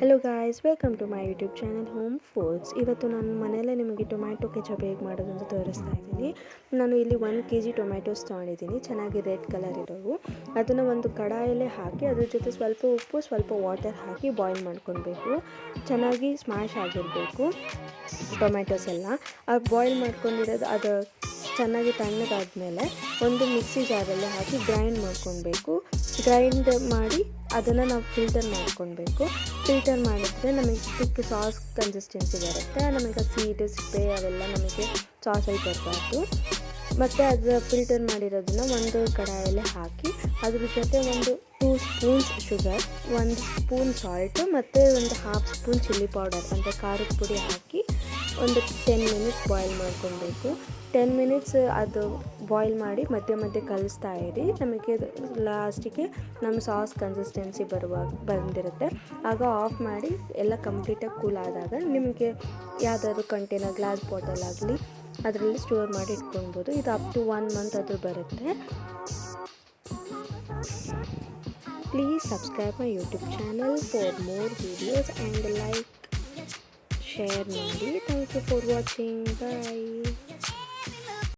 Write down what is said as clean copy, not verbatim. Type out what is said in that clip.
Hello guys, welcome to my YouTube channel home foods. ಇವತ್ತು ನಾನು ಮನೆಯಲ್ಲೇ ನಿಮಗೆ ಟೊಮ್ಯಾಟೊ ಕೆಚಪ್ ಹೇಗೆ ಮಾಡೋದು ಅಂತ ತೋರಿಸ್ತಾ ಇದ್ದೀನಿ. ನಾನು ಇಲ್ಲಿ 1 kg ಟೊಮ್ಯಾಟೋಸ್ ತೊಗೊಂಡಿದ್ದೀನಿ, ಚೆನ್ನಾಗಿ ರೆಡ್ ಕಲರ್ ಇರೋವು. ಅದನ್ನು ಒಂದು ಕಡಾಯಲ್ಲೇ ಹಾಕಿ ಅದ್ರ ಜೊತೆ ಸ್ವಲ್ಪ ಉಪ್ಪು, ಸ್ವಲ್ಪ ವಾಟರ್ ಹಾಕಿ ಬಾಯ್ಲ್ ಮಾಡ್ಕೊಳ್ಬೇಕು. ಚೆನ್ನಾಗಿ ಸ್ಮ್ಯಾಶ್ ಆಗಿರಬೇಕು ಟೊಮ್ಯಾಟೋಸ್ ಎಲ್ಲ. ಬಾಯ್ಲ್ ಮಾಡ್ಕೊಂಡಿರೋದು ಅದು ಚೆನ್ನಾಗಿ ತಣ್ಣಗಾದ್ಮೇಲೆ ಒಂದು ಮಿಕ್ಸಿ ಜಾರಲ್ಲೇ ಹಾಕಿ ಗ್ರೈಂಡ್ ಮಾಡ್ಕೊಳ್ಬೇಕು. ಗ್ರೈಂಡ್ ಮಾಡಿ ಅದನ್ನು ನಾವು ಫಿಲ್ಟರ್ ಮಾಡ್ಕೊಳ್ಬೇಕು. ಫಿಲ್ಟರ್ ಮಾಡಿದರೆ ನಮಗೆ ತಿಕ್ಕ ಸಾಸ್ ಕನ್ಸಿಸ್ಟೆನ್ಸಿ ಬರುತ್ತೆ. ನಮಗೆ ಸೀಡು ಸಿಪ್ಪೆ ಅವೆಲ್ಲ ನಮಗೆ ಸಾಸಲ್ಲಿ ಬರಬಾರ್ದು. ಮತ್ತು ಅದರ ಫಿಲ್ಟರ್ ಮಾಡಿರೋದನ್ನು ಒಂದು ಕಡಾಯಲ್ಲೇ ಹಾಕಿ ಅದ್ರ ಜೊತೆ ಒಂದು 2 ಸ್ಪೂನ್ಸ್ ಶುಗರ್, 1 ಸ್ಪೂನ್ ಸಾಲ್ಟು ಮತ್ತು ಒಂದು 1/2 ಸ್ಪೂನ್ ಚಿಲ್ಲಿ ಪೌಡರ್ ಅಂದರೆ ಖಾರದ ಪುಡಿ ಹಾಕಿ ಒಂದು 10 ಮಿನಿಟ್ಸ್ ಬಾಯ್ಲ್ ಮಾಡ್ಕೊಳ್ಬೇಕು. 10 ಮಿನಿಟ್ಸ್ ಅದು ಬಾಯ್ಲ್ ಮಾಡಿ ಮಧ್ಯೆ ಮಧ್ಯೆ ಕಲಿಸ್ತಾ ಇರಿ. ನಮಗೆ ಲಾಸ್ಟಿಗೆ ನಮ್ಮ ಸಾಸ್ ಕನ್ಸಿಸ್ಟೆನ್ಸಿ ಬಂದಿರುತ್ತೆ. ಆಗ ಆಫ್ ಮಾಡಿ ಎಲ್ಲ ಕಂಪ್ಲೀಟಾಗಿ ಕೂಲ್ ಆದಾಗ ನಿಮಗೆ ಯಾವುದಾದ್ರು ಕಂಟೈನರ್, ಗ್ಲಾಸ್ ಬಾಟಲ್ ಆಗಲಿ ಅದರಲ್ಲಿ ಸ್ಟೋರ್ ಮಾಡಿ ಇಟ್ಕೊಳ್ಬೋದು. ಇದು ಅಪ್ ಟು 1 ಮಂತ್ ಅದು ಬರುತ್ತೆ. Please subscribe my YouTube channel for more videos and like, share ಮಾಡಿ. Thank you for watching. Bye.